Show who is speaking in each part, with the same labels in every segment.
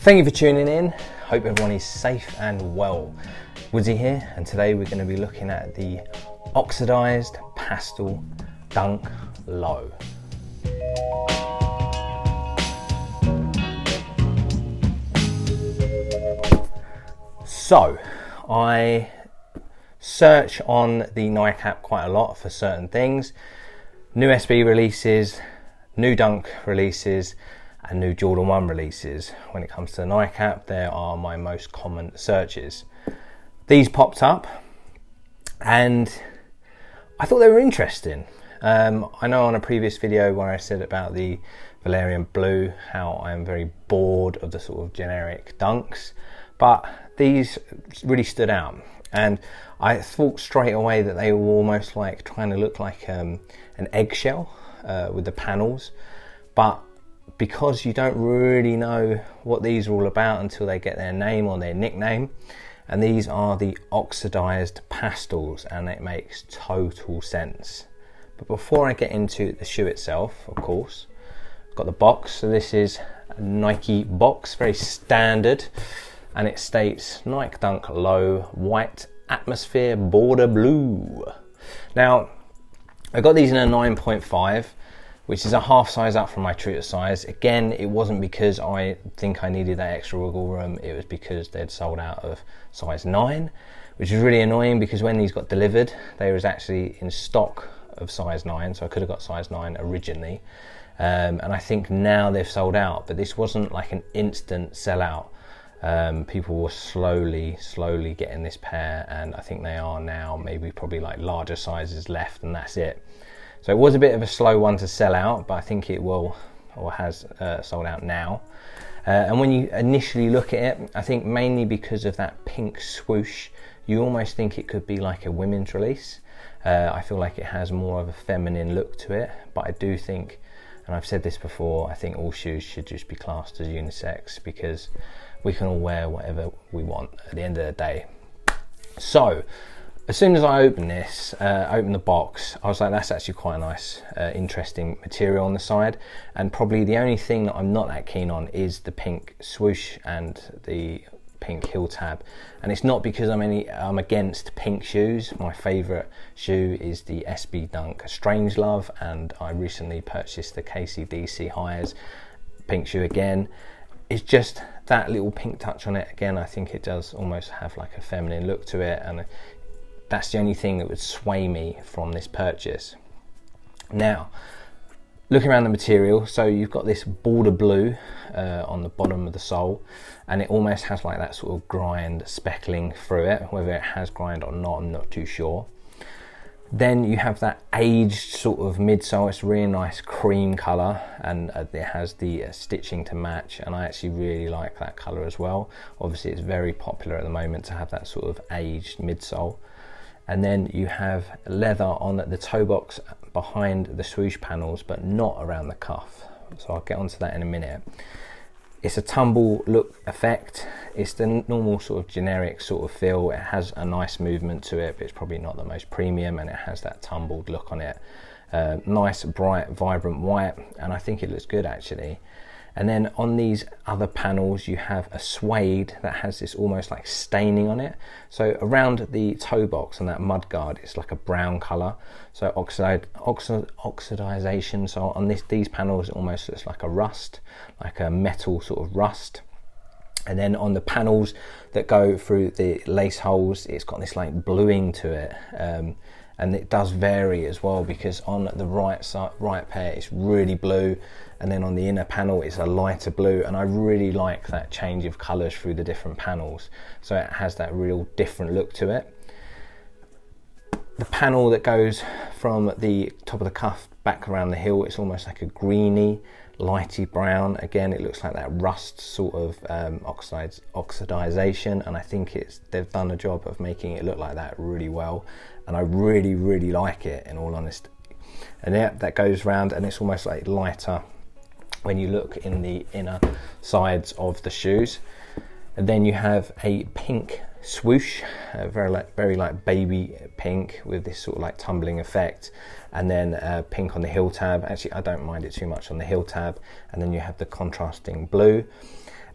Speaker 1: Thank you for tuning in. Hope everyone is safe and well. Woodsy here, and today we're going to be looking at the Oxidized Pastel Dunk Low. So, I search on the Nike app quite a lot for certain things. New SB releases, new Dunk releases, and new Jordan 1 releases. When it comes to the Nike app, they are my most common searches. These popped up and I thought they were interesting. I know on a previous video where I said about the Valerian Blue, how I am very bored of the sort of generic Dunks, but these really stood out. And I thought straight away that they were almost like trying to look like an eggshell with the panels, but because you don't really know what these are all about until they get their name or their nickname, and these are the Oxidized Pastels, and it makes total sense. But before I get into the shoe itself, of course, I've got the box. So this is a Nike box, very standard, and it states Nike Dunk Low White Atmosphere Border Blue. Now, I got these in a 9.5, which is a half size up from my true size. Again, it wasn't because I think I needed that extra wiggle room, it was because they'd sold out of size 9, which is really annoying because when these got delivered, they was actually in stock of size 9, so I could have got size 9 originally. And I think now they've sold out, but this wasn't like an instant sellout. People were slowly getting this pair, and I think they are now maybe probably like larger sizes left, and that's it. So it was a bit of a slow one to sell out, but I think it will, or has sold out now. And when you initially look at it, I think mainly because of that pink swoosh, you almost think it could be like a women's release. I feel like it has more of a feminine look to it, but I do think, and I've said this before, I think all shoes should just be classed as unisex because we can all wear whatever we want at the end of the day. So, as soon as I opened this, opened the box, I was like, that's actually quite a nice, interesting material on the side. And probably the only thing that I'm not that keen on is the pink swoosh and the pink heel tab. And it's not because I'm against pink shoes. My favourite shoe is the SB Dunk Strangelove, and I recently purchased the KCDC Highs pink shoe again. It's just that little pink touch on it. Again, I think it does almost have like a feminine look to it, and that's the only thing that would sway me from this purchase. Now, looking around the material, so you've got this border blue on the bottom of the sole, and it almost has like that sort of grind speckling through it. Whether it has grind or not, I'm not too sure. Then you have that aged sort of midsole. It's a really nice cream colour, and it has the stitching to match, and I actually really like that colour as well. Obviously it's very popular at the moment to have that sort of aged midsole. And then you have leather on the toe box behind the swoosh panels, but not around the cuff. So I'll get onto that in a minute. It's a tumble look effect. It's the normal sort of generic sort of feel. It has a nice movement to it, but it's probably not the most premium, and it has that tumbled look on it. Nice, bright, vibrant white, and I think it looks good actually. And then on these other panels, you have a suede that has this almost like staining on it. So around the toe box and that mud guard, it's like a brown color. So oxidization. So on these panels, it almost looks like a rust, like a metal sort of rust. And then on the panels that go through the lace holes, it's got this like bluing to it. And it does vary as well, because on the right pair it's really blue, and then on the inner panel it's a lighter blue, and I really like that change of colours through the different panels, so it has that real different look to it. The panel that goes from the top of the cuff back around the heel, it's almost like a greeny, lighty brown. Again, it looks like that rust sort of oxidization, and I think they've done a job of making it look like that really well, and I really like it, in all honesty. And yeah, that goes round, and it's almost like lighter when you look in the inner sides of the shoes. And then you have a pink swoosh, very like baby pink with this sort of like tumbling effect, and then pink on the heel tab. Actually, I don't mind it too much on the heel tab. And then you have the contrasting blue.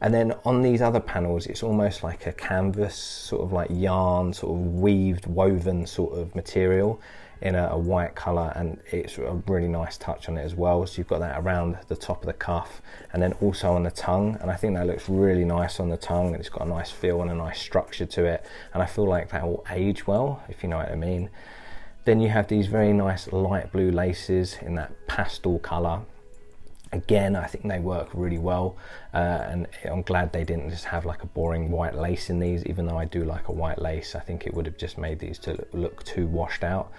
Speaker 1: And then on these other panels, it's almost like a canvas, sort of like yarn, sort of weaved, woven sort of material in a white colour, and it's a really nice touch on it as well. So you've got that around the top of the cuff and then also on the tongue, and I think that looks really nice on the tongue, and it's got a nice feel and a nice structure to it, and I feel like that will age well, if you know what I mean. Then you have these very nice light blue laces in that pastel colour. Again, I think they work really well, and I'm glad they didn't just have like a boring white lace in these, even though I do like a white lace. I think it would have just made these to look too washed out.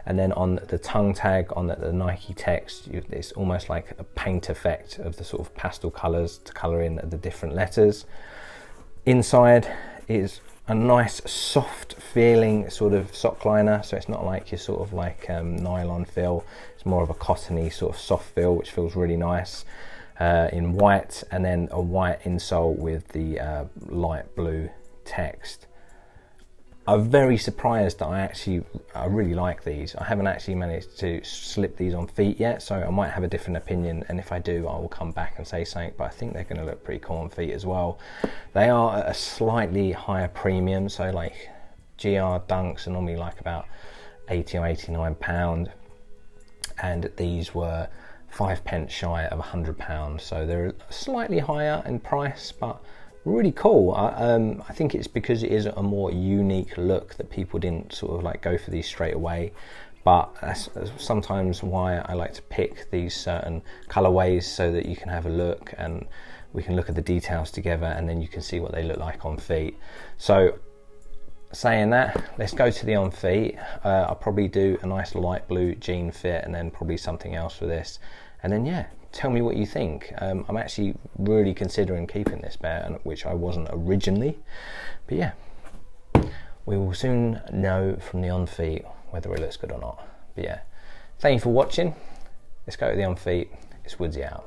Speaker 1: And then on the tongue tag, on the Nike text, it's almost like a paint effect of the sort of pastel colours to colour in the different letters. Inside is a nice soft feeling sort of sock liner, so it's not like your sort of like nylon feel. It's more of a cottony sort of soft feel, which feels really nice, in white, and then a white insole with the light blue text. I'm very surprised that I really like these. I haven't actually managed to slip these on feet yet, so I might have a different opinion, and if I do, I will come back and say something, but I think they're going to look pretty cool on feet as well. They are at a slightly higher premium, so like GR Dunks are normally like about 80 or 89 £, and these were 5p shy of £100, so they're slightly higher in price, but really cool. I think it's because it is a more unique look that people didn't sort of like go for these straight away, but that's sometimes why I like to pick these certain colorways, so that you can have a look and we can look at the details together, and then you can see what they look like on feet. So saying that, let's go to the on feet. I'll probably do a nice light blue jean fit and then probably something else for this, and then yeah, tell me what you think. I'm actually really considering keeping this pair, which I wasn't originally, but yeah, we will soon know from the on feet whether it looks good or not. But yeah, thank you for watching. Let's go to the on feet. It's Woodsy out.